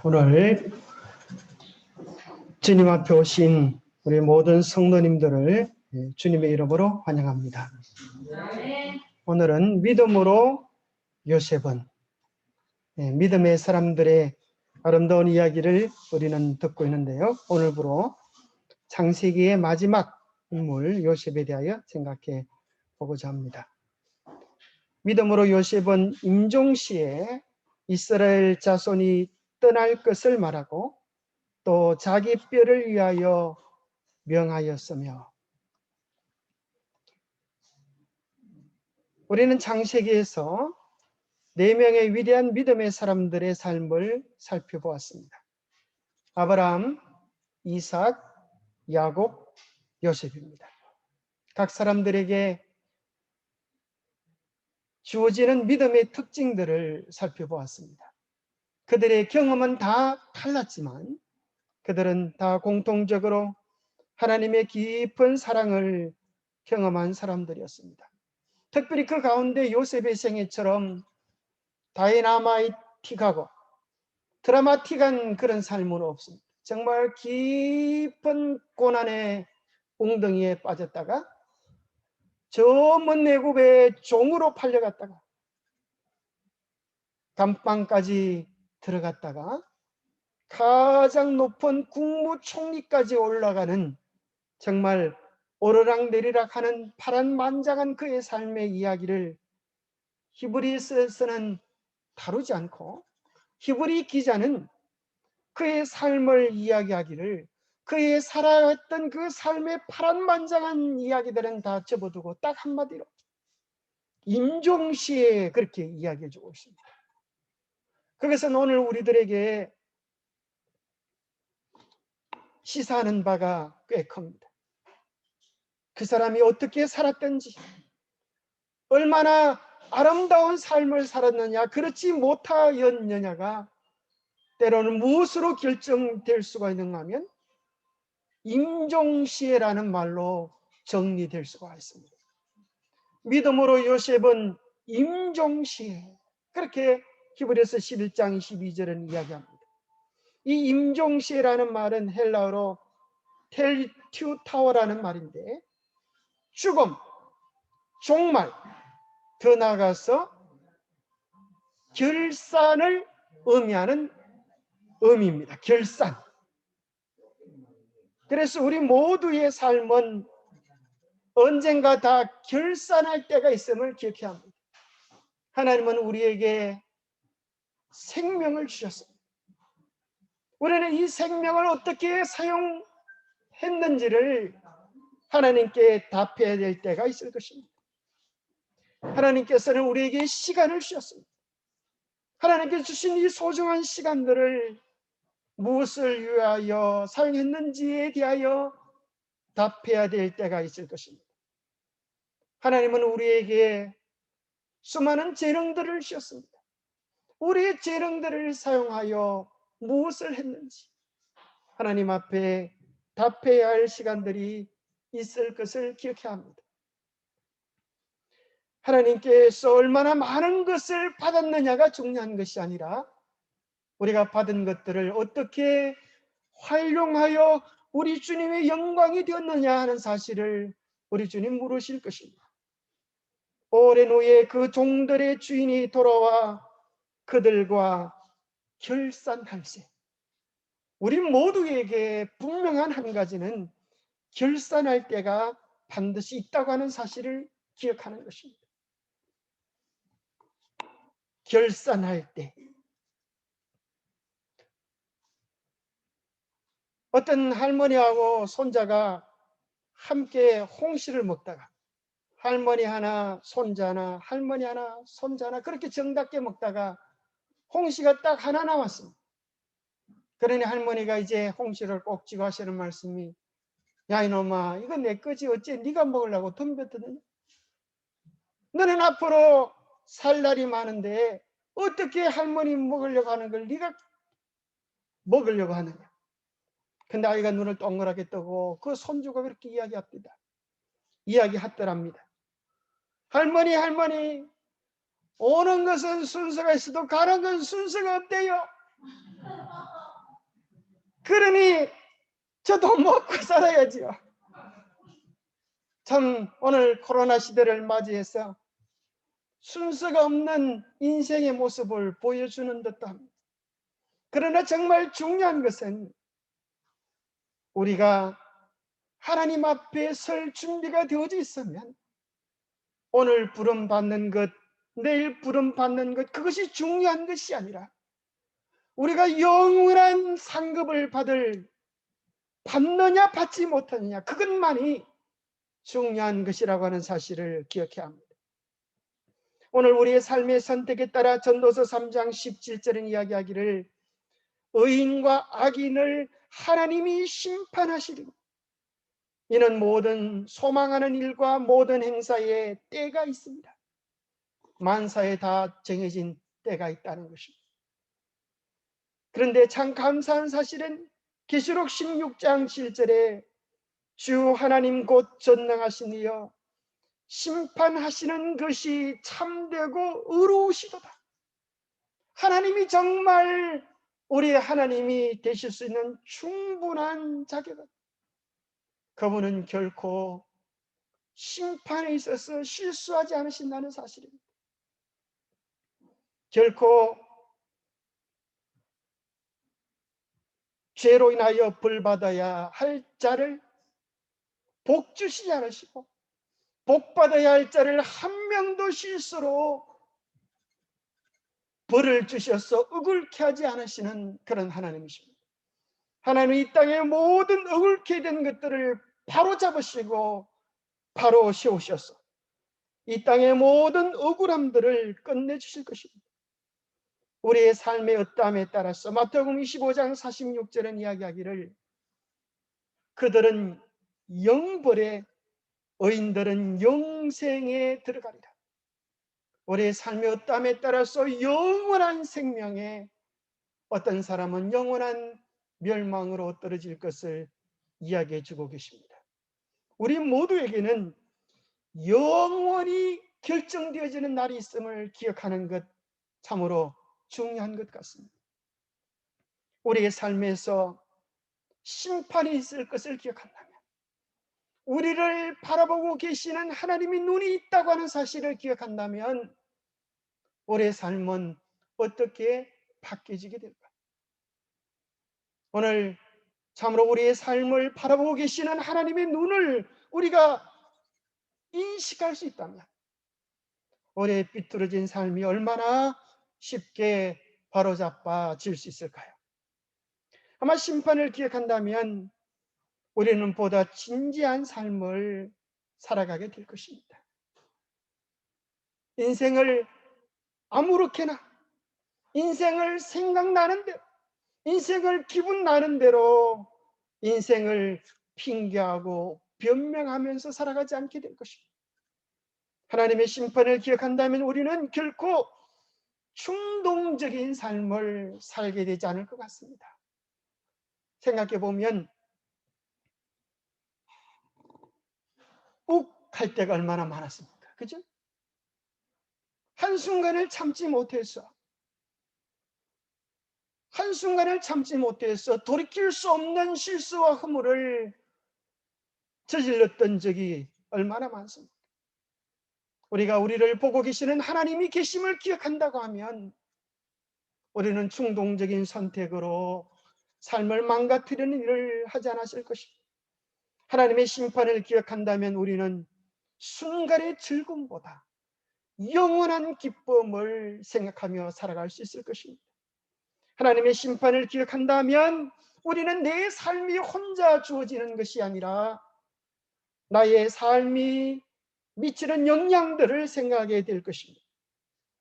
오늘 주님 앞에 오신 우리 모든 성도님들을 주님의 이름으로 환영합니다. 오늘은 믿음으로 요셉은, 믿음의 사람들의 아름다운 이야기를 우리는 듣고 있는데요. 오늘부로 창세기의 마지막 인물 요셉에 대하여 생각해 보고자 합니다. 믿음으로 요셉은 임종시에 이스라엘 자손이 떠날 것을 말하고 또 자기 뼈를 위하여 명하였으며, 우리는 창세기에서 4명의 위대한 믿음의 사람들의 삶을 살펴보았습니다. 아브라함, 이삭, 야곱, 요셉입니다. 각 사람들에게 주어지는 믿음의 특징들을 살펴보았습니다. 그들의 경험은 다 달랐지만 그들은 다 공통적으로 하나님의 깊은 사랑을 경험한 사람들이었습니다. 특별히 그 가운데 요셉의 생애처럼 다이나마이틱하고 드라마틱한 그런 삶은 없습니다. 정말 깊은 고난의 웅덩이에 빠졌다가 저 먼 애굽의 종으로 팔려갔다가 감방까지 들어갔다가 가장 높은 국무총리까지 올라가는 정말 오르락내리락 하는 파란만장한 그의 삶의 이야기를 히브리서에서는 다루지 않고, 히브리 기자는 그의 삶을 이야기하기를, 그의 살아왔던 그 삶의 파란만장한 이야기들은 다 접어두고 딱 한마디로 임종시에 그렇게 이야기해 주고 있습니다. 그것은 오늘 우리들에게 시사하는 바가 꽤 큽니다. 그 사람이 어떻게 살았던지, 얼마나 아름다운 삶을 살았느냐, 그렇지 못하였느냐가 때로는 무엇으로 결정될 수가 있는가 하면 임종시에라는 말로 정리될 수가 있습니다. 믿음으로 요셉은 임종시에, 그렇게 히브리서 11장 12절은 이야기합니다. 이 임종시에라는 말은 헬라어로 텔튜타워라는 말인데, 죽음, 종말, 더 나아가서 결산을 의미하는 의미입니다. 결산. 그래서 우리 모두의 삶은 언젠가 다 결산할 때가 있음을 기억해야 합니다. 하나님은 우리에게 생명을 주셨습니다. 우리는 이 생명을 어떻게 사용했는지를 하나님께 답해야 될 때가 있을 것입니다. 하나님께서는 우리에게 시간을 주셨습니다. 하나님께서 주신 이 소중한 시간들을 무엇을 위하여 사용했는지에 대하여 답해야 될 때가 있을 것입니다. 하나님은 우리에게 수많은 재능들을 주셨습니다. 우리의 재능들을 사용하여 무엇을 했는지 하나님 앞에 답해야 할 시간들이 있을 것을 기억해야 합니다. 하나님께서 얼마나 많은 것을 받았느냐가 중요한 것이 아니라 우리가 받은 것들을 어떻게 활용하여 우리 주님의 영광이 되었느냐 하는 사실을 우리 주님 물으실 것입니다. 오랜 후에 그 종들의 주인이 돌아와 그들과 결산할세. 우리 모두에게 분명한 한 가지는 결산할 때가 반드시 있다고 하는 사실을 기억하는 것입니다. 결산할 때. 어떤 할머니하고 손자가 함께 홍시를 먹다가 할머니 하나, 손자 하나, 할머니 하나, 손자 하나 그렇게 정답게 먹다가 홍시가 딱 하나 남았습니다. 그러니 할머니가 이제 홍시를 꼭 쥐고 하시는 말씀이, 야 이놈아, 이거 내 거지 어째 네가 먹으려고 덤벼드느냐? 너는 앞으로 살 날이 많은데 어떻게 할머니 먹으려고 하는 걸 네가 먹으려고 하느냐? 근데 아이가 눈을 동그랗게 뜨고 그 손주가 그렇게 이야기하더랍니다. 할머니, 오는 것은 순서가 있어도 가는 것은 순서가 없대요. 그러니 저도 먹고 살아야지요. 참 오늘 코로나 시대를 맞이해서 순서가 없는 인생의 모습을 보여주는 듯도 합니다. 그러나 정말 중요한 것은 우리가 하나님 앞에 설 준비가 되어져 있으면 오늘 부름 받는 것, 내일 부름 받는 것, 그것이 중요한 것이 아니라 우리가 영원한 상급을 받느냐 받지 못하느냐, 그것만이 중요한 것이라고 하는 사실을 기억해야 합니다. 오늘 우리의 삶의 선택에 따라 전도서 3장 17절은 이야기하기를 의인과 악인을 하나님이 심판하시리니 이는 모든 소망하는 일과 모든 행사에 때가 있습니다. 만사에 다 정해진 때가 있다는 것입니다. 그런데 참 감사한 사실은 계시록 16장 7절에 주 하나님 곧 전능하신 이여 심판하시는 것이 참되고 의로우시도다. 하나님이 정말 우리의 하나님이 되실 수 있는 충분한 자격은, 그분은 결코 심판에 있어서 실수하지 않으신다는 사실입니다. 결코 죄로 인하여 벌받아야 할 자를 복 주시지 않으시고 복 받아야 할 자를 한 명도 실수로 벌을 주셔서 억울케 하지 않으시는 그런 하나님이십니다. 하나님이 이 땅의 모든 억울케 된 것들을 바로 잡으시고 바로 세우셔서 이 땅의 모든 억울함들을 끝내주실 것입니다. 우리의 삶의 어떠함에 따라서 마태복음 25장 46절은 이야기하기를 그들은 영벌에 의인들은 영생에 들어가리라. 우리의 삶의 어떠함에 따라서 영원한 생명에, 어떤 사람은 영원한 멸망으로 떨어질 것을 이야기해 주고 계십니다. 우리 모두에게는 영원히 결정되어지는 날이 있음을 기억하는 것 참으로 중요한 것 같습니다. 우리의 삶에서 심판이 있을 것을 기억한다면, 우리를 바라보고 계시는 하나님의 눈이 있다고 하는 사실을 기억한다면 우리의 삶은 어떻게 바뀌어지게 될까? 오늘 참으로 우리의 삶을 바라보고 계시는 하나님의 눈을 우리가 인식할 수 있다면 우리의 삐뚤어진 삶이 얼마나 쉽게 바로잡아질 수 있을까요? 아마 심판을 기억한다면 우리는 보다 진지한 삶을 살아가게 될 것입니다. 인생을 아무렇게나, 인생을 생각나는 대로, 인생을 기분 나는 대로 인생을 핑계하고 변명하면서 살아가지 않게 될 것입니다. 하나님의 심판을 기억한다면 우리는 결코 충동적인 삶을 살게 되지 않을 것 같습니다. 생각해 보면 욱할 때가 얼마나 많았습니까? 그죠? 한순간을 참지 못해서 돌이킬 수 없는 실수와 허물을 저질렀던 적이 얼마나 많습니까? 우리가 우리를 보고 계시는 하나님이 계심을 기억한다고 하면 우리는 충동적인 선택으로 삶을 망가뜨리는 일을 하지 않았을 것입니다. 하나님의 심판을 기억한다면 우리는 순간의 즐거움보다 영원한 기쁨을 생각하며 살아갈 수 있을 것입니다. 하나님의 심판을 기억한다면 우리는 내 삶이 혼자 주어지는 것이 아니라 나의 삶이 미치는 영향들을 생각하게 될 것입니다.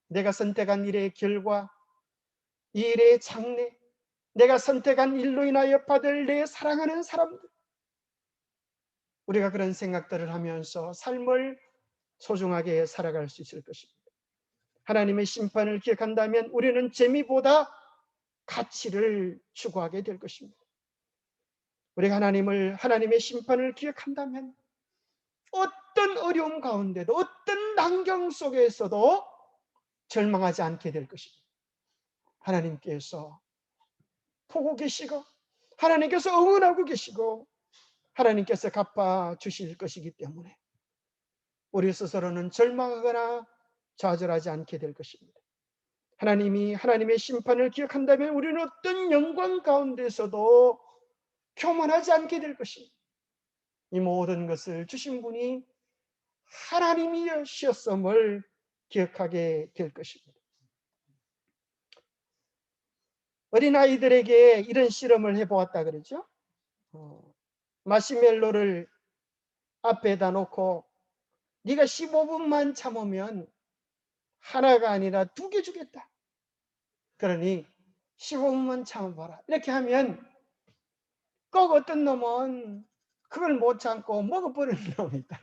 내가 선택한 일의 결과, 이 일의 장래, 내가 선택한 일로 인하여 받을 내 사랑하는 사람들, 우리가 그런 생각들을 하면서 삶을 소중하게 살아갈 수 있을 것입니다. 하나님의 심판을 기억한다면 우리는 재미보다 가치를 추구하게 될 것입니다. 우리가 하나님의 심판을 기억한다면 어떤 어려움 가운데도, 어떤 난경 속에서도 절망하지 않게 될 것입니다. 하나님께서 보고 계시고 하나님께서 응원하고 계시고 하나님께서 갚아 주실 것이기 때문에 우리 스스로는 절망하거나 좌절하지 않게 될 것입니다. 하나님이 하나님의 심판을 기억한다면 우리는 어떤 영광 가운데서도 교만하지 않게 될 것입니다. 이 모든 것을 주신 분이 하나님이셨음을 기억하게 될 것입니다. 어린아이들에게 이런 실험을 해보았다 그러죠. 마시멜로를 앞에다 놓고 네가 15분만 참으면 하나가 아니라 2개 주겠다. 그러니 15분만 참아봐라. 이렇게 하면 꼭 어떤 놈은 그걸 못 참고 먹어버리는 놈이 있다.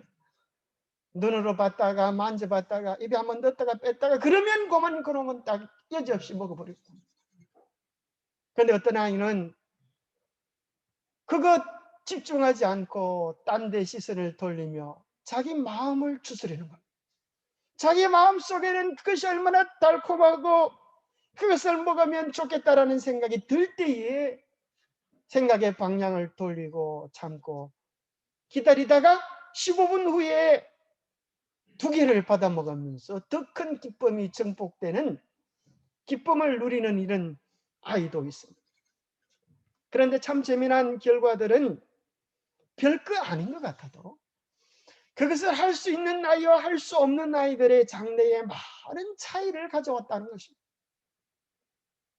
눈으로 봤다가 만져봤다가 입에 한번 넣었다가 뺐다가 그러면 그만 그놈은 딱 여지없이 먹어버리고. 그런데 어떤 아이는 그것 집중하지 않고 딴 데 시선을 돌리며 자기 마음을 추스리는 겁니다. 자기 마음속에는 그것이 얼마나 달콤하고 그것을 먹으면 좋겠다라는 생각이 들 때에 생각의 방향을 돌리고 참고 기다리다가 15분 후에 2개를 받아 먹으면서 더 큰 기쁨이 증폭되는 기쁨을 누리는 이런 아이도 있습니다. 그런데 참 재미난 결과들은 별거 아닌 것 같아도 그것을 할 수 있는 아이와 할 수 없는 아이들의 장래에 많은 차이를 가져왔다는 것입니다.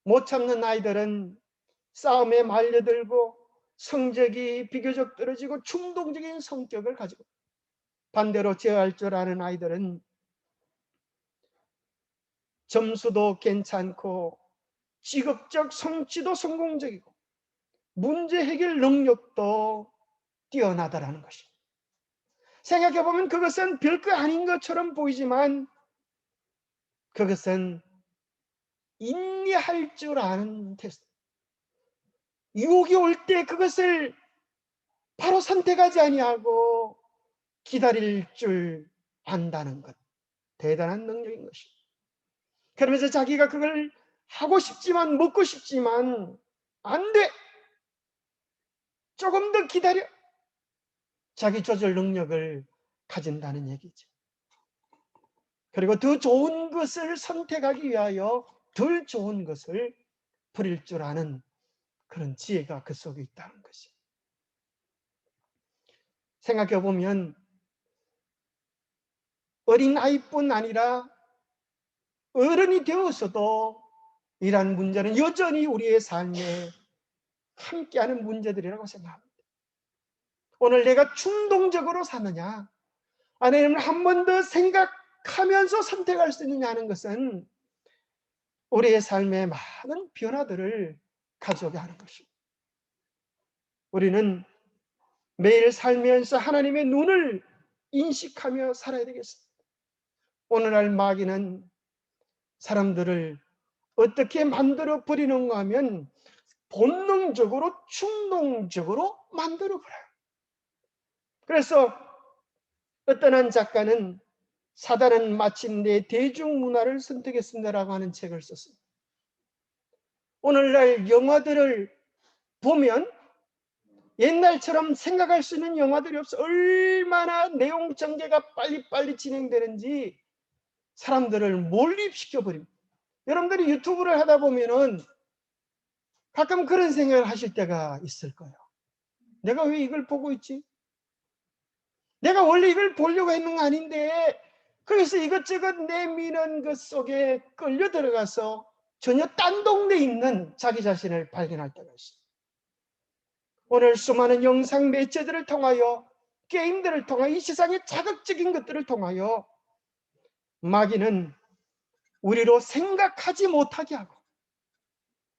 못 참는 아이들은 싸움에 말려들고 성적이 비교적 떨어지고 충동적인 성격을 가지고 반대로 제어할 줄 아는 아이들은 점수도 괜찮고 직업적 성취도 성공적이고 문제 해결 능력도 뛰어나다라는 것입니다. 생각해보면 그것은 별거 아닌 것처럼 보이지만 그것은 인내할 줄 아는 테스트. 유혹이 올 때 그것을 바로 선택하지 아니하고 기다릴 줄 안다는 것. 대단한 능력인 것입니다. 그러면서 자기가 그걸 하고 싶지만 먹고 싶지만 안 돼. 조금 더 기다려. 자기 조절 능력을 가진다는 얘기죠. 그리고 더 좋은 것을 선택하기 위하여 덜 좋은 것을 버릴 줄 아는 그런 지혜가 그 속에 있다는 것이. 생각해 보면 어린아이뿐 아니라 어른이 되어서도 이러한 문제는 여전히 우리의 삶에 함께하는 문제들이라고 생각합니다. 오늘 내가 충동적으로 사느냐 아니면 한 번 더 생각하면서 선택할 수 있느냐 하는 것은 우리의 삶에 많은 변화들을 가져오게 하는 것입니다. 우리는 매일 살면서 하나님의 눈을 인식하며 살아야 되겠습니다. 오늘날 마귀는 사람들을 어떻게 만들어 버리는가 하면 본능적으로 충동적으로 만들어 버려요. 그래서 어떤 한 작가는 사단은 마침내 대중문화를 선택했습니다라고 하는 책을 썼습니다. 오늘날 영화들을 보면 옛날처럼 생각할 수 있는 영화들이 없어. 얼마나 내용 전개가 빨리빨리 진행되는지 사람들을 몰입시켜버립니다. 여러분들이 유튜브를 하다 보면은 가끔 그런 생각을 하실 때가 있을 거예요. 내가 왜 이걸 보고 있지? 내가 원래 이걸 보려고 했는 거 아닌데 그래서 이것저것 내미는 것 속에 끌려 들어가서 전혀 딴 동네에 있는 자기 자신을 발견할 때가 있어요. 오늘 수많은 영상 매체들을 통하여 게임들을 통하여 이 세상의 자극적인 것들을 통하여 마귀는 우리로 생각하지 못하게 하고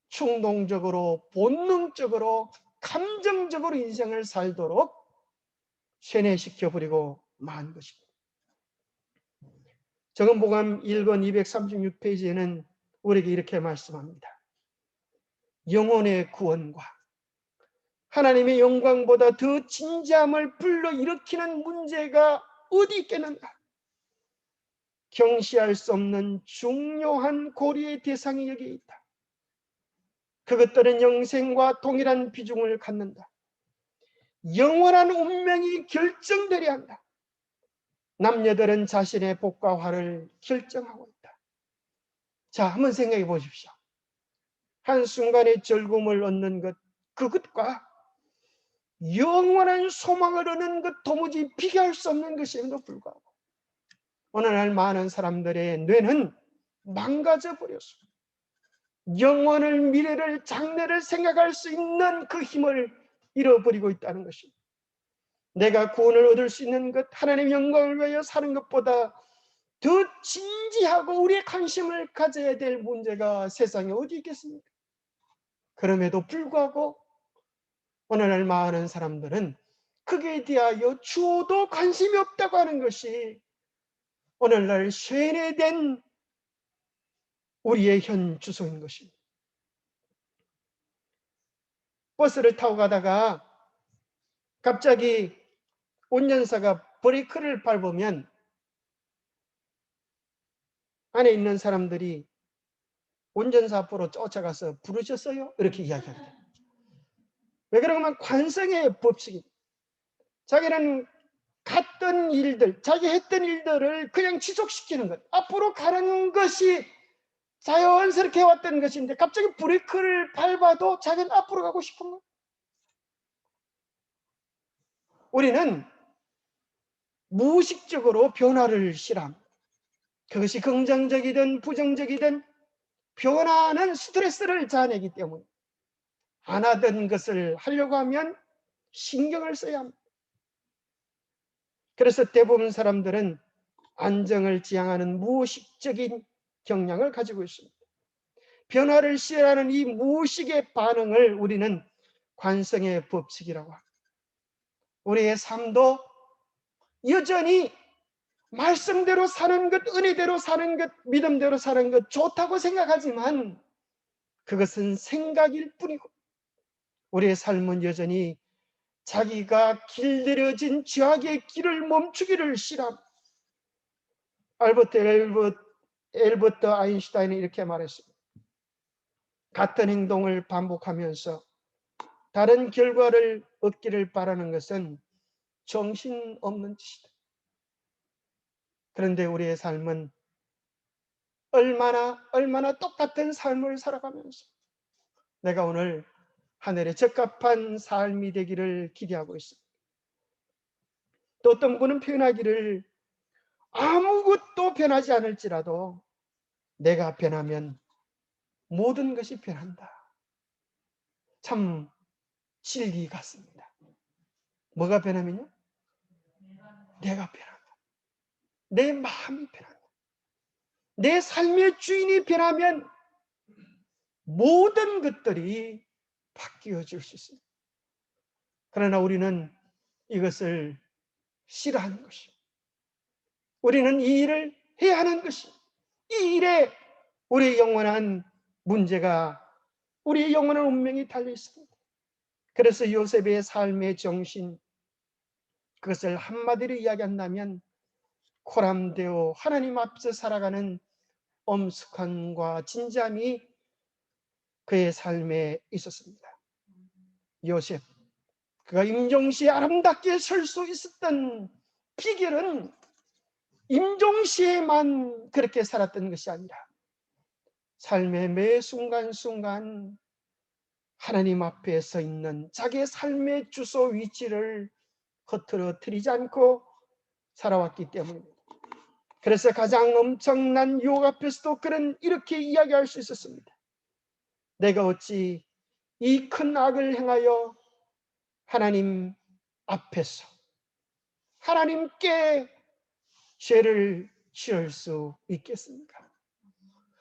충동적으로 본능적으로 감정적으로 인생을 살도록 세뇌시켜버리고 만 것입니다. 정음복음 1권 236페이지에는 우리에게 이렇게 말씀합니다. 영혼의 구원과 하나님의 영광보다 더 진지함을 불러일으키는 문제가 어디 있겠는가? 경시할 수 없는 중요한 고려의 대상이 여기 있다. 그것들은 영생과 동일한 비중을 갖는다. 영원한 운명이 결정되려 한다. 남녀들은 자신의 복과 화를 결정하고 있다. 자, 한번 생각해 보십시오. 한순간의 즐거움을 얻는 것, 그것과 영원한 소망을 얻는 것 도무지 비교할 수 없는 것임에도 불구하고 오늘날 많은 사람들의 뇌는 망가져 버렸습니다. 영원을, 미래를, 장래를 생각할 수 있는 그 힘을 잃어버리고 있다는 것입니다. 내가 구원을 얻을 수 있는 것, 하나님의 영광을 위하여 사는 것보다 더 진지하고 우리의 관심을 가져야 될 문제가 세상에 어디 있겠습니까? 그럼에도 불구하고 오늘날 많은 사람들은 그에 대하여 주어도 관심이 없다고 하는 것이 오늘날 쇠뇌된 우리의 현 주소인 것입니다. 버스를 타고 가다가 갑자기 운전사가 브레이크를 밟으면 안에 있는 사람들이 운전사 앞으로 쫓아가서 부르셨어요? 이렇게 이야기합니다. 왜 그러냐면 관성의 법칙입니다. 자기는 갔던 일들, 자기 했던 일들을 그냥 지속시키는 것, 앞으로 가는 것이 자연스럽게 왔던 것인데 갑자기 브레이크를 밟아도 자기는 앞으로 가고 싶은 것. 우리는 무의식적으로 변화를 싫어합니다. 그것이 긍정적이든 부정적이든 변화는 스트레스를 자아내기 때문에 안 하던 것을 하려고 하면 신경을 써야 합니다. 그래서 대부분 사람들은 안정을 지향하는 무의식적인 경향을 가지고 있습니다. 변화를 싫어하는 이 무의식의 반응을 우리는 관성의 법칙이라고 합니다. 우리의 삶도 여전히 말씀대로 사는 것, 은혜대로 사는 것, 믿음대로 사는 것 좋다고 생각하지만 그것은 생각일 뿐이고 우리의 삶은 여전히 자기가 길들여진 죄악의 길을 멈추기를 싫어합니다. 엘버트 아인슈타인이 이렇게 말했습니다. 같은 행동을 반복하면서 다른 결과를 얻기를 바라는 것은 정신없는 짓이다. 그런데 우리의 삶은 얼마나 똑같은 삶을 살아가면서 내가 오늘 하늘에 적합한 삶이 되기를 기대하고 있습니다. 또 어떤 분은 표현하기를 아무것도 변하지 않을지라도 내가 변하면 모든 것이 변한다. 참 진리 같습니다. 뭐가 변하면요? 내가 변한다. 내 마음이 변한다. 내 삶의 주인이 변하면 모든 것들이 바뀌어질 수 있습니다. 그러나 우리는 이것을 싫어하는 것입니다. 우리는 이 일을 해야 하는 것입니다. 이 일에 우리의 영원한 문제가, 우리의 영원한 운명이 달려 있습니다. 그래서 요셉의 삶의 정신, 그것을 한마디로 이야기한다면 코람되어 하나님 앞에서 살아가는 엄숙함과 진지함이 그의 삶에 있었습니다. 요셉, 그가 임종시에 아름답게 설 수 있었던 비결은 임종시에만 그렇게 살았던 것이 아니라 삶의 매 순간순간 하나님 앞에 서 있는 자기의 삶의 주소 위치를 흐트러뜨리지 않고 살아왔기 때문입니다. 그래서 가장 엄청난 유혹 앞에서도 그는 이렇게 이야기할 수 있었습니다. 내가 어찌 이 큰 악을 행하여 하나님 앞에서 하나님께 죄를 지을 수 있겠습니까?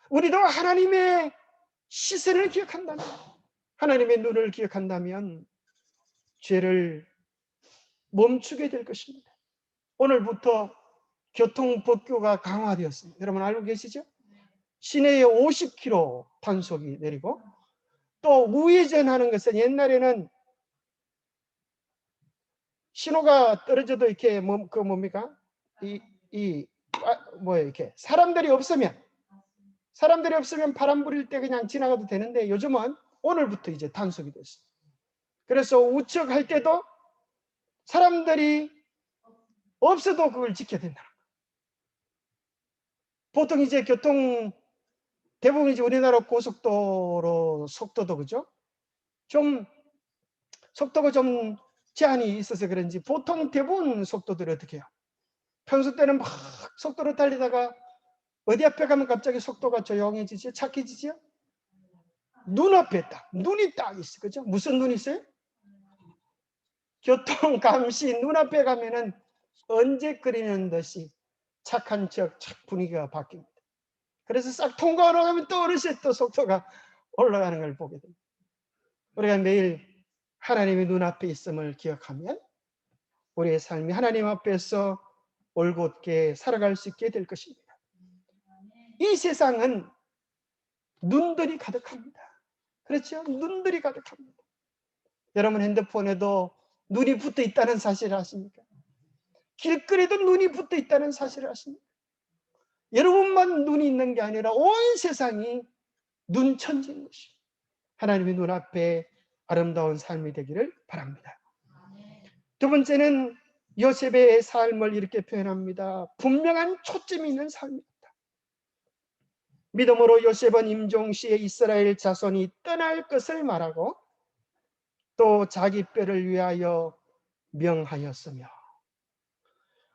우리도 하나님의 시선을 기억한다면, 하나님의 눈을 기억한다면 죄를 멈추게 될 것입니다. 오늘부터 교통법규가 강화되었습니다. 여러분 알고 계시죠? 시내에 50km 단속이 내리고 또 우회전하는 것은 옛날에는 신호가 떨어져도 이렇게 뭡니까? 이렇게 사람들이 없으면 바람 불일 때 그냥 지나가도 되는데 요즘은 오늘부터 이제 단속이 됐어요. 그래서 우측할 때도 사람들이 없어도 그걸 지켜야 된다. 보통 이제 대부분 이제 우리나라 고속도로 속도도 그죠? 좀 속도가 좀 제한이 있어서 그런지 보통 대부분 속도들이 어떻게 해요? 평소 때는 막 속도로 달리다가 어디 앞에 가면 갑자기 속도가 조용해지죠? 착해지죠? 눈앞에 딱 눈이 딱 있어. 그죠? 무슨 눈이 있어요? 교통 감시 눈앞에 가면은 언제거리는 듯이 착한 척 분위기가 바뀝니다. 그래서 싹 통과하러 가면 또 어느새 또 속도가 올라가는 걸 보게 됩니다. 우리가 매일 하나님의 눈앞에 있음을 기억하면 우리의 삶이 하나님 앞에서 올곧게 살아갈 수 있게 될 것입니다. 이 세상은 눈들이 가득합니다. 그렇죠? 눈들이 가득합니다. 여러분 핸드폰에도 눈이 붙어 있다는 사실을 아십니까? 길거리에도 눈이 붙어 있다는 사실을 아십니까? 여러분만 눈이 있는 게 아니라 온 세상이 눈천지인 것입니다. 하나님의 눈앞에 아름다운 삶이 되기를 바랍니다. 두 번째는 요셉의 삶을 이렇게 표현합니다. 분명한 초점이 있는 삶이었다. 믿음으로 요셉은 임종시에 이스라엘 자손이 떠날 것을 말하고 또 자기 뼈를 위하여 명하였으며.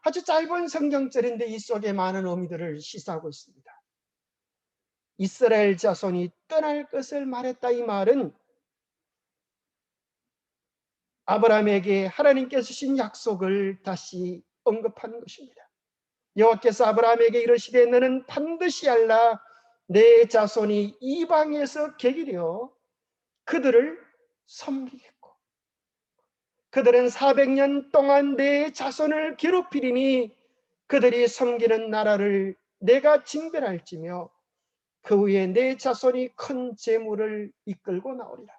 아주 짧은 성경절인데 이 속에 많은 의미들을 시사하고 있습니다. 이스라엘 자손이 떠날 것을 말했다. 이 말은 아브라함에게 하나님께서 주신 약속을 다시 언급하는 것입니다. 여호와께서 아브라함에게 이르시되 너는 반드시 알라 내 자손이 이방에서 객이되어 그들을 섬기겠고 그들은 400년 동안 내 자손을 괴롭히리니 그들이 섬기는 나라를 내가 징별할지며 그 후에 내 자손이 큰 재물을 이끌고 나오리라.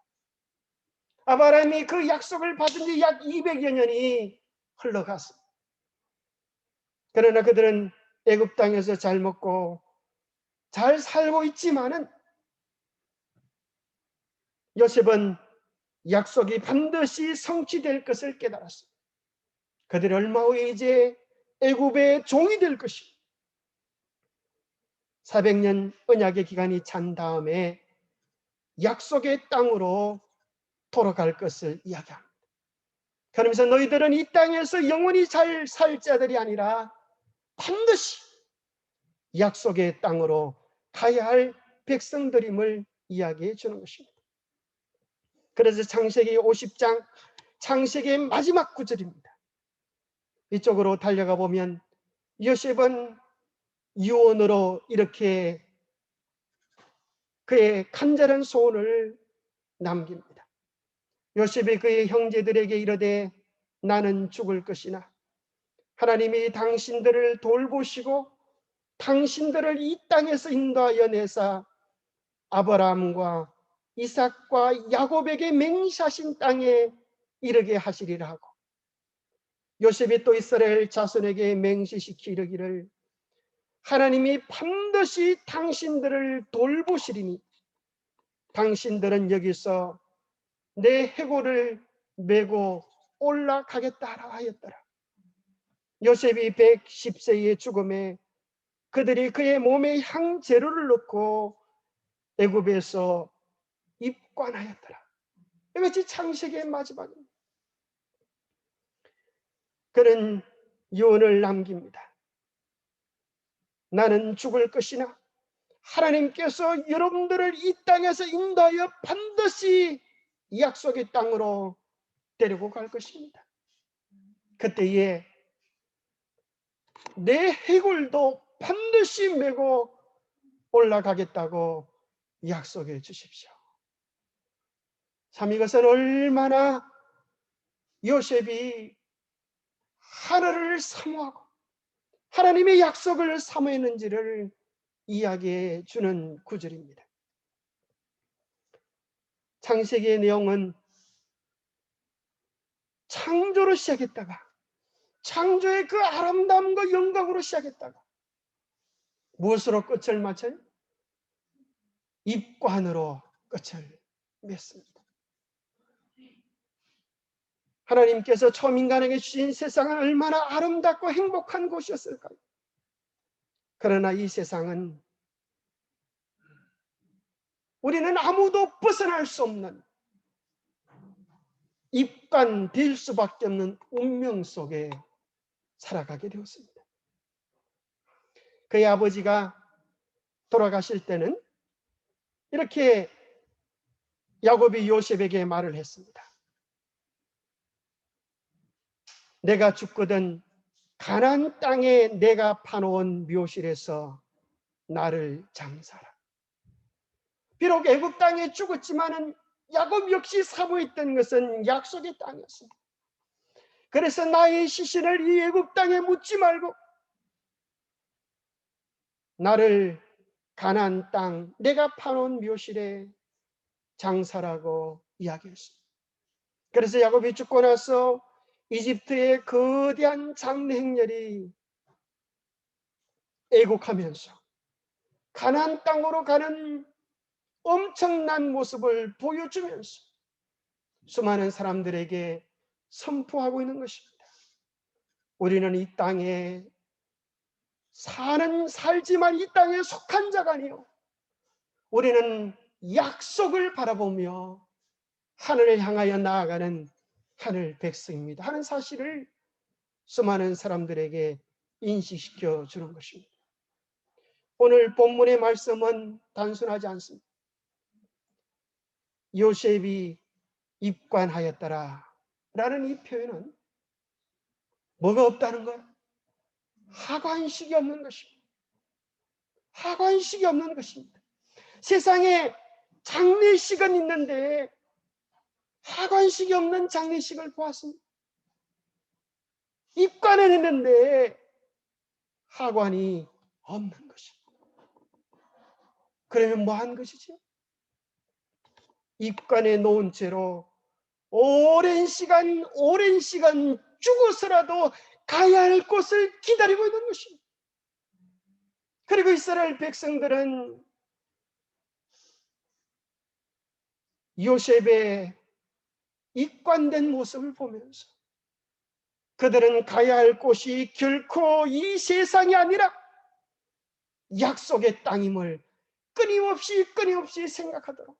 아브라함이 그 약속을 받은 지 약 200여 년이 흘러갔습니다. 그러나 그들은 애굽 땅에서 잘 먹고 잘 살고 있지만은 요셉은 약속이 반드시 성취될 것을 깨달았습니다. 그들이 얼마 후에 이제 애굽의 종이 될 것입니다. 400년 언약의 기간이 찬 다음에 약속의 땅으로 돌아갈 것을 이야기합니다. 그러면서 너희들은 이 땅에서 영원히 잘 살 자들이 아니라 반드시 약속의 땅으로 가야 할 백성들임을 이야기해 주는 것입니다. 그래서 창세기 50장 창세기의 마지막 구절입니다. 이쪽으로 달려가 보면 요셉은 유언으로 이렇게 그의 간절한 소원을 남깁니다. 요셉이 그의 형제들에게 이르되 나는 죽을 것이나 하나님이 당신들을 돌보시고 당신들을 이 땅에서 인도하여 내사 아브라함과 이삭과 야곱에게 맹세하신 땅에 이르게 하시리라 하고 요셉이 또 이스라엘 자손에게 맹세시키 이르기를 하나님이 반드시 당신들을 돌보시리니 당신들은 여기서 내 해골을 메고 올라가겠다 하였더라. 요셉이 110세의 죽음에 그들이 그의 몸에 향재료를 넣고 애굽에서 입관하였더라. 이것이 창세기의 마지막입니다. 그는 유언을 남깁니다. 나는 죽을 것이나 하나님께서 여러분들을 이 땅에서 인도하여 반드시 약속의 땅으로 데리고 갈 것입니다. 그때에 내 해골도 반드시 메고 올라가겠다고 약속해 주십시오. 참 이것은 얼마나 요셉이 하늘을 사모하고 하나님의 약속을 사모했는지를 이야기해 주는 구절입니다. 창세기의 내용은 창조로 시작했다가 창조의 그 아름다움과 영광으로 시작했다가 무엇으로 끝을 맞춰요? 입관으로 끝을 믿습니다. 하나님께서 처음 인간에게 주신 세상은 얼마나 아름답고 행복한 곳이었을까요? 그러나 이 세상은 우리는 아무도 벗어날 수 없는, 입관될 수밖에 없는 운명 속에 살아가게 되었습니다. 그의 아버지가 돌아가실 때는 이렇게 야곱이 요셉에게 말을 했습니다. 내가 죽거든 가나안 땅에 내가 파놓은 묘실에서 나를 장사라. 비록 애굽 땅에 죽었지만은 야곱 역시 사모했던 것은 약속의 땅이었습니다. 그래서 나의 시신을 이 애굽 땅에 묻지 말고 나를 가나안 땅 내가 파놓은 묘실에 장사라고 이야기했습니다. 그래서 야곱이 죽고 나서 이집트의 거대한 장래 행렬이 애곡하면서 가나안 땅으로 가는 엄청난 모습을 보여주면서 수많은 사람들에게 선포하고 있는 것입니다. 우리는 이 땅에 살지만 이 땅에 속한 자가 아니요, 우리는 약속을 바라보며 하늘을 향하여 나아가는 하늘 백성입니다 하는 사실을 수많은 사람들에게 인식시켜 주는 것입니다. 오늘 본문의 말씀은 단순하지 않습니다. 요셉이 입관하였더라 라는 이 표현은 뭐가 없다는 거예요? 하관식이 없는 것입니다. 하관식이 없는 것입니다. 세상에 장례식은 있는데 하관식이 없는 장례식을 보았습니다. 입관은 있는데 하관이 없는 것입니다. 그러면 뭐 한 것이지? 입관에 놓은 채로 오랜 시간 죽어서라도 가야 할 곳을 기다리고 있는 것입니다. 그리고 이스라엘 백성들은 요셉의 입관된 모습을 보면서 그들은 가야 할 곳이 결코 이 세상이 아니라 약속의 땅임을 끊임없이 생각하도록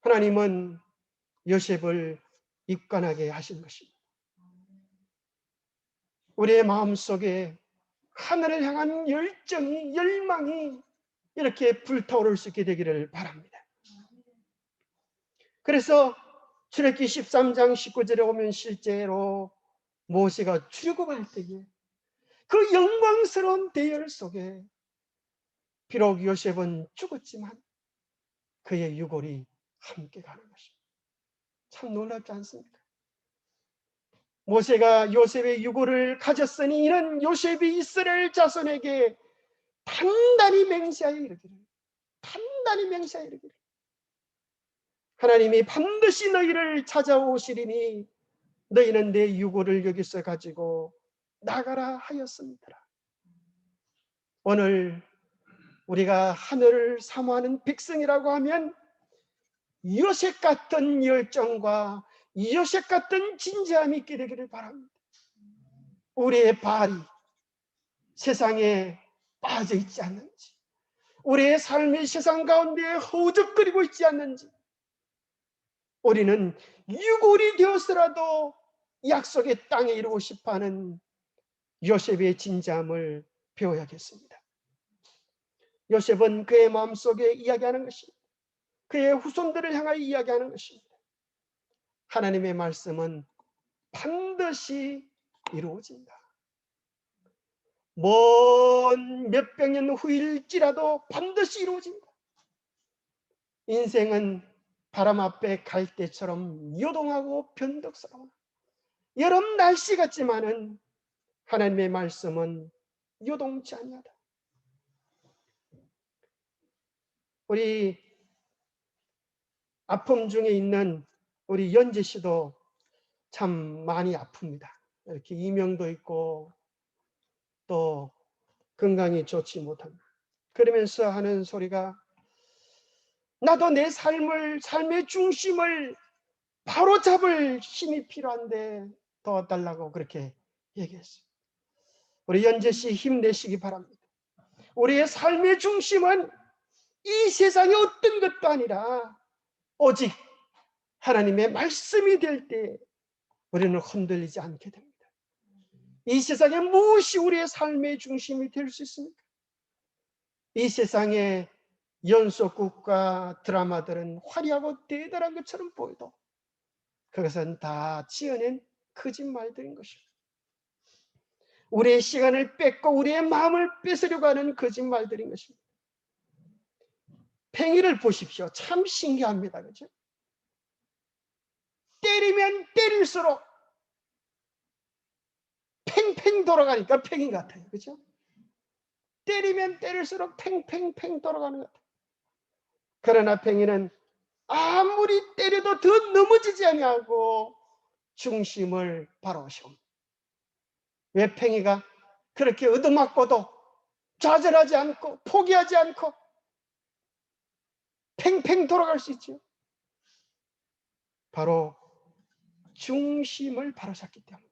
하나님은 요셉을 입관하게 하신 것입니다. 우리의 마음속에 하늘을 향한 열정이, 열망이 이렇게 불타오를 수 있게 되기를 바랍니다. 그래서 출애굽기 13장 19절에 오면 실제로 모세가 출애굽할 때에 그 영광스러운 대열 속에 비록 요셉은 죽었지만 그의 유골이 함께 가는 것입니다. 참 놀랍지 않습니까? 모세가 요셉의 유골을 가졌으니 이는 요셉이 이스라엘 자손에게 단단히 맹세하여 이르기를, 하나님이 반드시 너희를 찾아오시리니 너희는 내 유골을 여기서 가지고 나가라 하였습니다. 오늘 우리가 하늘을 사모하는 백성이라고 하면 요셉 같은 열정과 요셉 같은 진지함이 있게 되기를 바랍니다. 우리의 발이 세상에 빠져 있지 않는지, 우리의 삶이 세상 가운데 허우적거리고 있지 않는지, 우리는 유골이 되었으라도 약속의 땅에 이르고 싶어하는 요셉의 진지함을 배워야겠습니다. 요셉은 그의 마음속에 이야기하는 것입니다. 그의 후손들을 향하여 이야기하는 것입니다. 하나님의 말씀은 반드시 이루어진다. 먼 몇백 년 후일지라도 반드시 이루어진다. 인생은 바람 앞에 갈대처럼 요동하고 변덕스러워 여름 날씨 같지만은 하나님의 말씀은 요동치 아니하다. 우리 아픔 중에 있는 우리 연재 씨도 참 많이 아픕니다. 이렇게 이명도 있고 또 건강이 좋지 못합니다. 그러면서 하는 소리가 나도 내 삶의 중심을 바로 잡을 힘이 필요한데 도와달라고 그렇게 얘기했어요. 우리 연재 씨 힘내시기 바랍니다. 우리의 삶의 중심은 이 세상의 어떤 것도 아니라 오직 하나님의 말씀이 될 때 우리는 흔들리지 않게 됩니다. 이 세상에 무엇이 우리의 삶의 중심이 될 수 있습니까? 이 세상의 연속극과 드라마들은 화려하고 대단한 것처럼 보여도 그것은 다 지어낸 거짓말들인 것입니다. 우리의 시간을 뺏고 우리의 마음을 뺏으려고 하는 거짓말들인 것입니다. 팽이를 보십시오. 참 신기합니다. 그렇죠? 때리면 때릴수록 팽팽 돌아가니까 팽이 같아요. 그렇죠? 때리면 때릴수록 팽팽팽 돌아가는 것 같아요. 그러나 팽이는 아무리 때려도 더 넘어지지 아니하고 중심을 바로 세웁니다. 왜 팽이가 그렇게 얻어맞고도 좌절하지 않고 포기하지 않고 팽팽 돌아갈 수 있죠? 바로 중심을 바로잡기 때문에.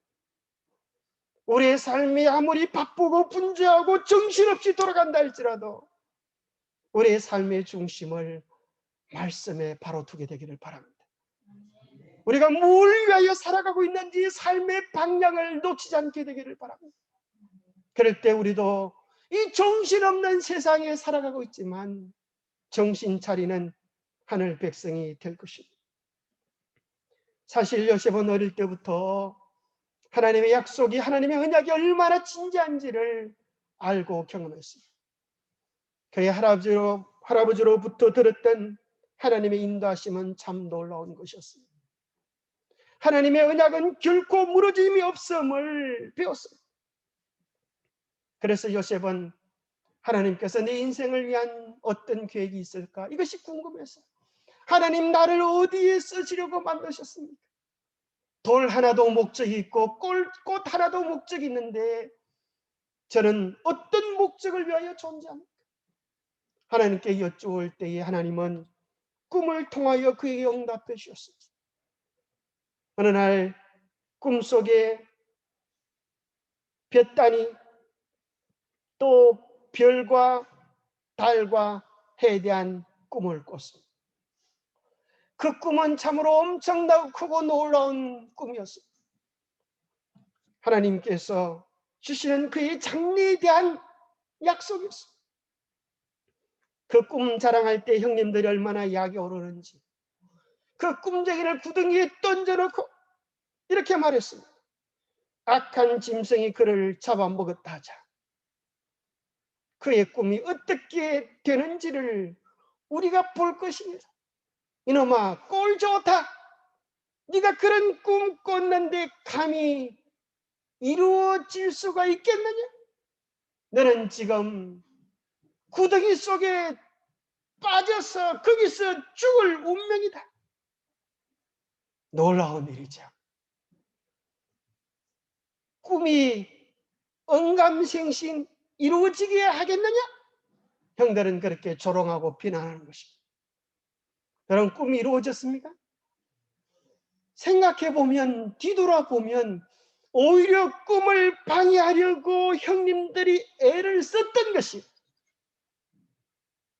우리의 삶이 아무리 바쁘고 분주하고 정신없이 돌아간다 할지라도 우리의 삶의 중심을 말씀에 바로 두게 되기를 바랍니다. 우리가 뭘 위하여 살아가고 있는지 삶의 방향을 놓치지 않게 되기를 바랍니다. 그럴 때 우리도 이 정신없는 세상에 살아가고 있지만 정신 차리는 하늘 백성이 될 것입니다. 사실 요셉은 어릴 때부터 하나님의 약속이, 하나님의 언약이 얼마나 진지한지를 알고 경험했습니다. 그의 할아버지로부터 들었던 하나님의 인도하심은 참 놀라운 것이었습니다. 하나님의 언약은 결코 무너짐이 없음을 배웠습니다. 그래서 요셉은 하나님께서 내 인생을 위한 어떤 계획이 있을까? 이것이 궁금해서 하나님 나를 어디에 쓰시려고 만드셨습니까? 돌 하나도 목적이 있고 꽃 하나도 목적이 있는데 저는 어떤 목적을 위하여 존재합니까? 하나님께 여쭈을 때에 하나님은 꿈을 통하여 그에게 응답해 주셨습니다. 어느 날 꿈속에 볕단이 또 별과 달과 해에 대한 꿈을 꿨습니다. 그 꿈은 참으로 엄청나고 크고 놀라운 꿈이었습니다. 하나님께서 주시는 그의 장래에 대한 약속이었습니다. 그 꿈 자랑할 때 형님들이 얼마나 약이 오르는지 그 꿈쟁이를 구덩이에 던져놓고 이렇게 말했습니다. 악한 짐승이 그를 잡아먹었다 하자. 그의 꿈이 어떻게 되는지를 우리가 볼 것입니다. 이놈아, 꼴 좋다. 네가 그런 꿈 꿨는데 감히 이루어질 수가 있겠느냐? 너는 지금 구덩이 속에 빠져서 거기서 죽을 운명이다. 놀라운 일이죠. 꿈이 언감생신 이루어지게 하겠느냐? 형들은 그렇게 조롱하고 비난하는 것입니다. 여러분, 꿈이 이루어졌습니까? 생각해보면, 뒤돌아보면 오히려 꿈을 방해하려고 형님들이 애를 썼던 것이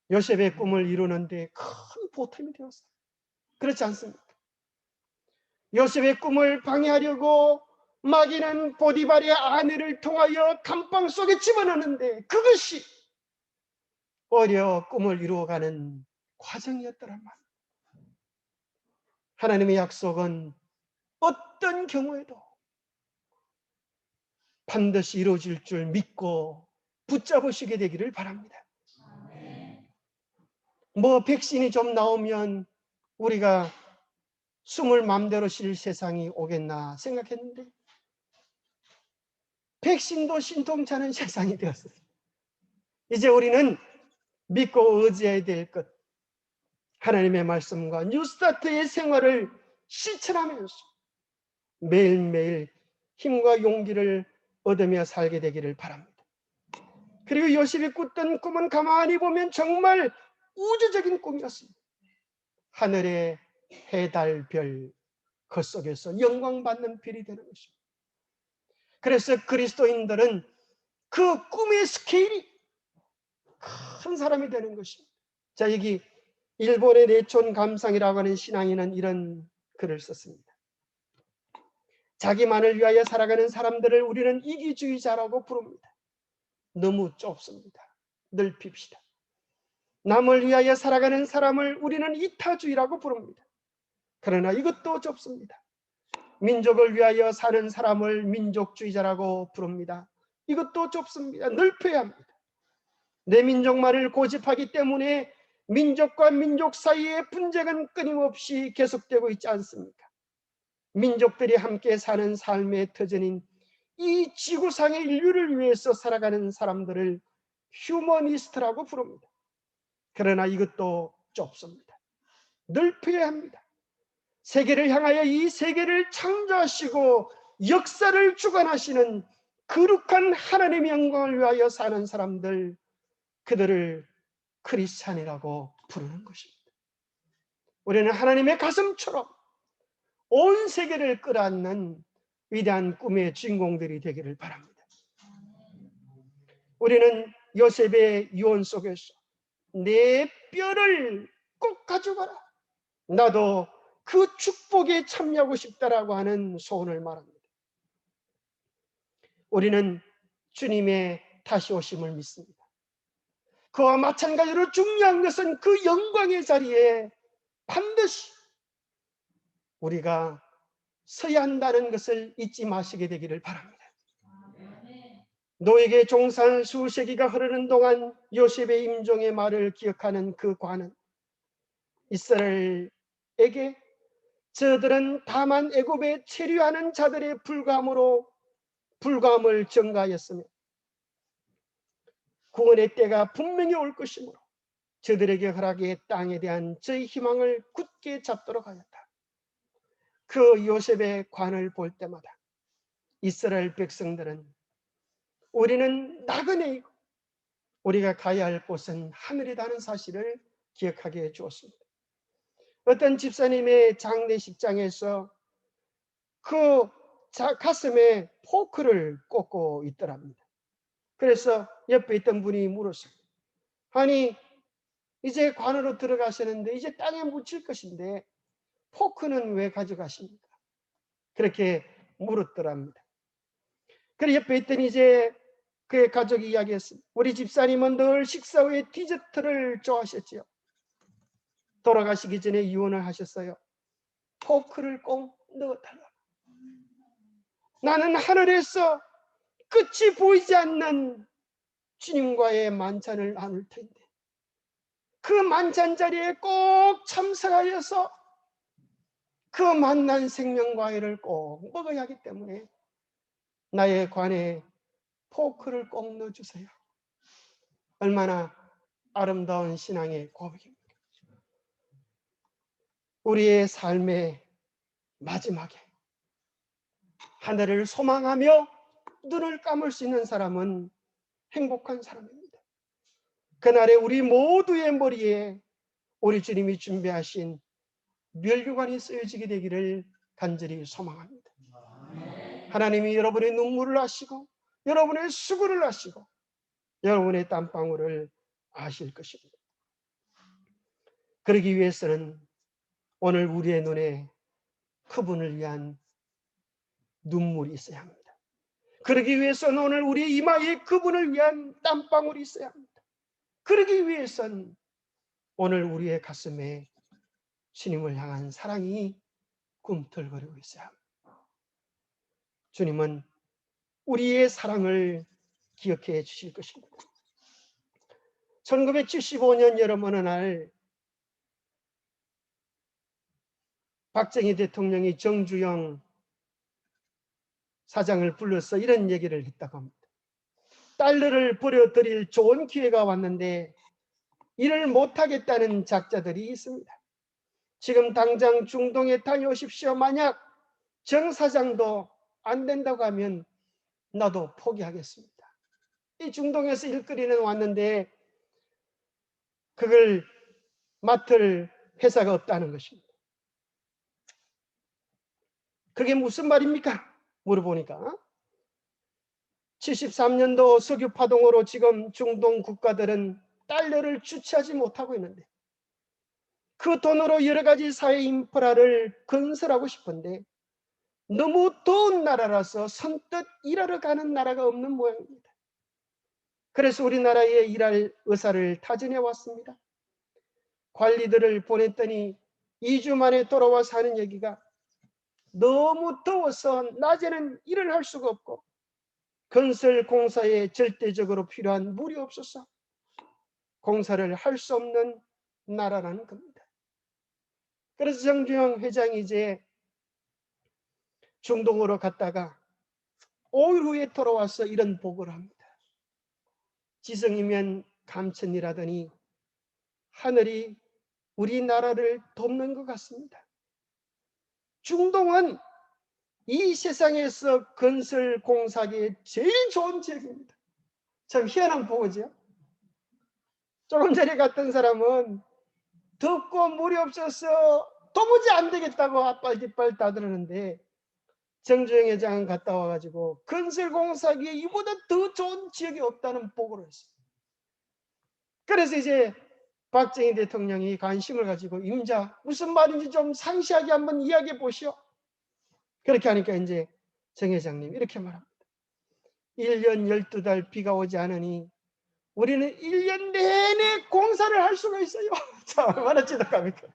요셉의 꿈을 이루는데 큰 보탬이 되었어요. 그렇지 않습니까? 요셉의 꿈을 방해하려고 마귀는 보디발의 아내를 통하여 감방 속에 집어넣는데 그것이 오히려 꿈을 이루어가는 과정이었더란 말이에요. 하나님의 약속은 어떤 경우에도 반드시 이루어질 줄 믿고 붙잡으시게 되기를 바랍니다. 뭐 백신이 좀 나오면 우리가 숨을 마음대로 쉴 세상이 오겠나 생각했는데 백신도 신통찮은 세상이 되었어요. 이제 우리는 믿고 의지해야 될 것, 하나님의 말씀과 뉴스타트의 생활을 실천하면서 매일매일 힘과 용기를 얻으며 살게 되기를 바랍니다. 그리고 요셉이 꿨던 꿈은 가만히 보면 정말 우주적인 꿈이었습니다. 하늘의 해, 달, 별, 그 속에서 영광받는 별이 되는 것입니다. 그래서 그리스도인들은 그 꿈의 스케일이 큰 사람이 되는 것입니다. 자, 여기 일본의 내촌 감상이라고 하는 신앙인은 이런 글을 썼습니다. 자기만을 위하여 살아가는 사람들을 우리는 이기주의자라고 부릅니다. 너무 좁습니다. 넓힙시다. 남을 위하여 살아가는 사람을 우리는 이타주의라고 부릅니다. 그러나 이것도 좁습니다. 민족을 위하여 사는 사람을 민족주의자라고 부릅니다. 이것도 좁습니다. 넓혀야 합니다. 내 민족만을 고집하기 때문에 민족과 민족 사이의 분쟁은 끊임없이 계속되고 있지 않습니까? 민족들이 함께 사는 삶의 터전인 이 지구상의 인류를 위해서 살아가는 사람들을 휴머니스트라고 부릅니다. 그러나 이것도 좁습니다. 넓혀야 합니다. 세계를 향하여 이 세계를 창조하시고 역사를 주관하시는 거룩한 하나님의 영광을 위하여 사는 사람들, 그들을 크리스찬이라고 부르는 것입니다. 우리는 하나님의 가슴처럼 온 세계를 끌어안는 위대한 꿈의 주인공들이 되기를 바랍니다. 우리는 요셉의 유언 속에서 내 뼈를 꼭 가져가라, 나도 그 축복에 참여하고 싶다라고 하는 소원을 말합니다. 우리는 주님의 다시 오심을 믿습니다. 그와 마찬가지로 중요한 것은 그 영광의 자리에 반드시 우리가 서야 한다는 것을 잊지 마시게 되기를 바랍니다. 노예에게 종사한 수세기가 흐르는 동안 요셉의 임종의 말을 기억하는 그 관은 이스라엘에게 저들은 다만 애굽에 체류하는 자들의 불감을 전가하였으며 구원의 때가 분명히 올 것이므로 저들에게 허락의 땅에 대한 저희 희망을 굳게 잡도록 하였다. 그 요셉의 관을 볼 때마다 이스라엘 백성들은 우리는 나그네이고 우리가 가야 할 곳은 하늘이라는 사실을 기억하게 해주었습니다. 어떤 집사님의 장례식장에서 그 가슴에 포크를 꽂고 있더랍니다. 그래서 옆에 있던 분이 물었어요. 아니, 이제 관으로 들어가시는데 이제 땅에 묻힐 것인데 포크는 왜 가져가십니까? 그렇게 물었더랍니다. 그래 옆에 있던 이제 그의 가족이 이야기했습니다. 우리 집사님은 늘 식사 후에 디저트를 좋아하셨지요. 돌아가시기 전에 유언을 하셨어요. 포크를 꼭 넣어달라. 나는 하늘에서 끝이 보이지 않는 주님과의 만찬을 나눌 텐데 그 만찬 자리에 꼭 참석하여서 그 만난 생명과일을 꼭 먹어야 하기 때문에 나의 관에 포크를 꼭 넣어주세요. 얼마나 아름다운 신앙의 고백입니다. 우리의 삶의 마지막에 하늘을 소망하며 눈을 감을 수 있는 사람은 행복한 사람입니다. 그날에 우리 모두의 머리에 우리 주님이 준비하신 면류관이 쓰여지게 되기를 간절히 소망합니다. 하나님이 여러분의 눈물을 아시고 여러분의 수고를 아시고 여러분의 땀방울을 아실 것입니다. 그러기 위해서는 오늘 우리의 눈에 그분을 위한 눈물이 있어야 합니다. 그러기 위해서는 오늘 우리 이마에 그분을 위한 땀방울이 있어야 합니다. 그러기 위해서는 오늘 우리의 가슴에 주님을 향한 사랑이 꿈틀거리고 있어야 합니다. 주님은 우리의 사랑을 기억해 주실 것입니다. 1975년 여름 어느 날 박정희 대통령이 정주영 사장을 불러서 이런 얘기를 했다고 합니다. 달러를 벌어들일 좋은 기회가 왔는데 일을 못하겠다는 작자들이 있습니다. 지금 당장 중동에 다녀오십시오. 만약 정 사장도 안 된다고 하면 나도 포기하겠습니다. 이 중동에서 일거리는 왔는데 그걸 맡을 회사가 없다는 것입니다. 그게 무슨 말입니까? 물어보니까 73년도 석유 파동으로 지금 중동 국가들은 달러를 주체하지 못하고 있는데 그 돈으로 여러 가지 사회 인프라를 건설하고 싶은데 너무 더운 나라라서 선뜻 일하러 가는 나라가 없는 모양입니다. 그래서 우리나라에 일할 의사를 타진해 왔습니다. 관리들을 보냈더니 2주 만에 돌아와서 하는 얘기가 너무 더워서 낮에는 일을 할 수가 없고 건설 공사에 절대적으로 필요한 물이 없어서 공사를 할 수 없는 나라라는 겁니다. 그래서 정주영 회장이 이제 중동으로 갔다가 5일 후에 돌아와서 이런 보고를 합니다. 지성이면 감천이라더니 하늘이 우리나라를 돕는 것 같습니다. 중동은 이 세상에서 건설 공사기에 제일 좋은 지역입니다. 참 희한한 보고죠. 조금 전에 갔던 사람은 덥고 물이 없어서 도무지 안 되겠다고 앞발뒷발 따드는데 정주영 회장은 갔다 와가지고 건설 공사기에 이보다 더 좋은 지역이 없다는 보고를 했어요. 그래서 이제 박정희 대통령이 관심을 가지고 임자 무슨 말인지 좀 상세하게 한번 이야기해 보시오. 그렇게 하니까 이제 정 회장님 이렇게 말합니다. 1년 12달 비가 오지 않으니 우리는 1년 내내 공사를 할 수가 있어요. 자, 얼마나 지독합니까?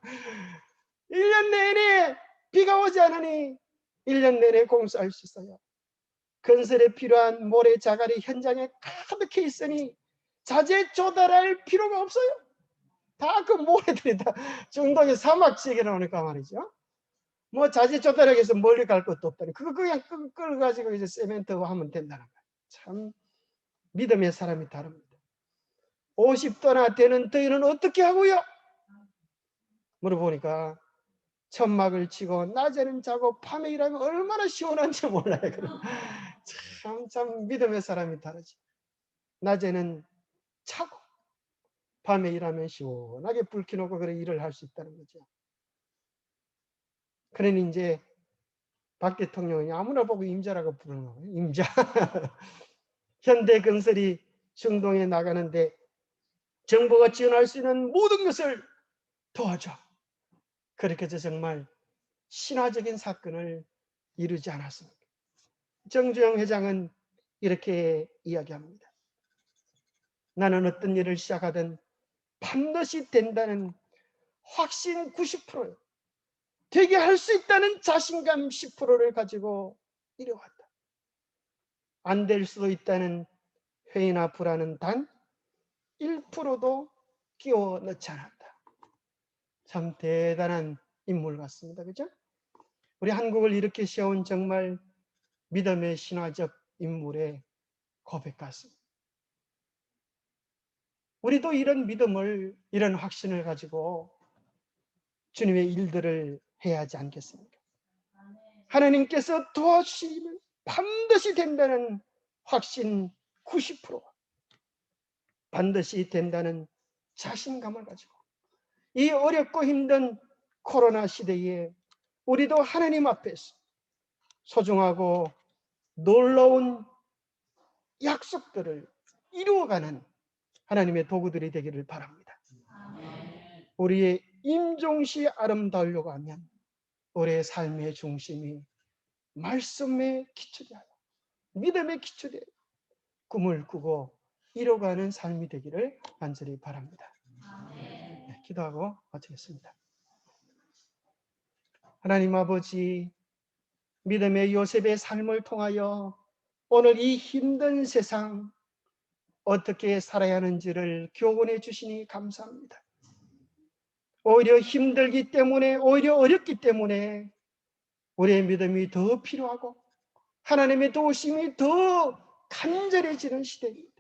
1년 내내 비가 오지 않으니 1년 내내 공사할 수 있어요. 건설에 필요한 모래 자갈이 현장에 가득해 있으니 자재 조달할 필요가 없어요. 다 그 모래들이 다 중동의 사막 지역에 나오니까 말이죠. 뭐 자재 조달하기 위해서 멀리 갈 것도 없다니. 그거 그냥 끌어가지고 이제 세멘트화 하면 된다는 거예요. 참 믿음의 사람이 다릅니다. 50도나 되는 더위는 어떻게 하고요? 물어보니까 천막을 치고 낮에는 자고 밤에 일하면 얼마나 시원한지 몰라요. 참 믿음의 사람이 다르지. 낮에는 자고 밤에 일하면 시원하게 불 켜놓고 그래 일을 할 수 있다는 거죠. 그러니 이제 박 대통령이 아무나 보고 임자라고 부르는 거예요. 임자. 현대건설이 중동에 나가는데 정부가 지원할 수 있는 모든 것을 도와줘. 그렇게 해서 정말 신화적인 사건을 이루지 않았습니까? 정주영 회장은 이렇게 이야기합니다. 나는 어떤 일을 시작하든 반드시 된다는 확신 90%요. 되게 할 수 있다는 자신감 10%를 가지고 이뤄왔다. 안 될 수도 있다는 회의나 불안은 단 1%도 끼워 넣지 않았다. 참 대단한 인물 같습니다. 그죠? 우리 한국을 이렇게 세운 정말 믿음의 신화적 인물의 고백 같습니다. 우리도 이런 믿음을, 이런 확신을 가지고 주님의 일들을 해야 하지 않겠습니까? 하나님께서 도와주시면 반드시 된다는 확신 90%, 반드시 된다는 자신감을 가지고 이 어렵고 힘든 코로나 시대에 우리도 하나님 앞에서 소중하고 놀라운 약속들을 이루어가는 하나님의 도구들이 되기를 바랍니다. 우리의 임종시 아름다우려고 하면 우리의 삶의 중심이 말씀에 기초되어 믿음에 기초되어 꿈을 꾸고 이뤄가는 삶이 되기를 간절히 바랍니다. 네, 기도하고 마치겠습니다. 하나님 아버지, 믿음의 요셉의 삶을 통하여 오늘 이 힘든 세상 어떻게 살아야 하는지를 교훈해 주시니 감사합니다. 오히려 힘들기 때문에, 오히려 어렵기 때문에 우리의 믿음이 더 필요하고 하나님의 도우심이 더 간절해지는 시대입니다.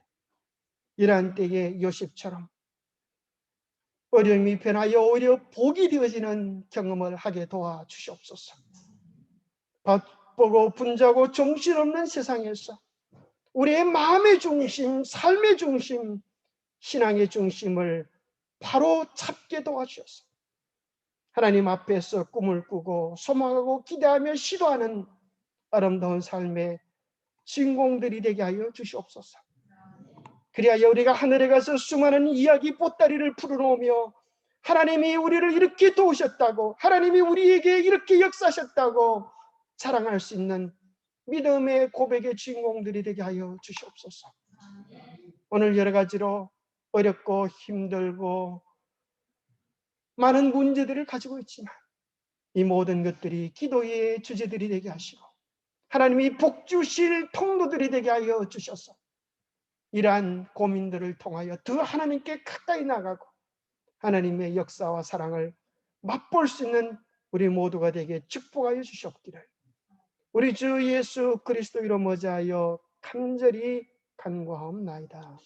이러한 때에 요셉처럼 어려움이 변하여 오히려 복이 되어지는 경험을 하게 도와주시옵소서. 바쁘고 분주하고 정신없는 세상에서 우리의 마음의 중심, 삶의 중심, 신앙의 중심을 바로 잡게 도와주셔서 하나님 앞에서 꿈을 꾸고 소망하고 기대하며 시도하는 아름다운 삶의 주인공들이 되게 하여 주시옵소서. 그리하여 우리가 하늘에 가서 수많은 이야기 보따리를 풀어놓으며 하나님이 우리를 이렇게 도우셨다고, 하나님이 우리에게 이렇게 역사하셨다고 자랑할 수 있는 믿음의 고백의 주인공들이 되게 하여 주시옵소서. 오늘 여러 가지로 어렵고 힘들고 많은 문제들을 가지고 있지만 이 모든 것들이 기도의 주제들이 되게 하시고 하나님이 복 주실 통로들이 되게 하여 주셔서 이러한 고민들을 통하여 더 하나님께 가까이 나가고 하나님의 역사와 사랑을 맛볼 수 있는 우리 모두가 되게 축복하여 주시옵기를 우리 주 예수 그리스도 이름으로 머지하여 간절히 간구하옵나이다.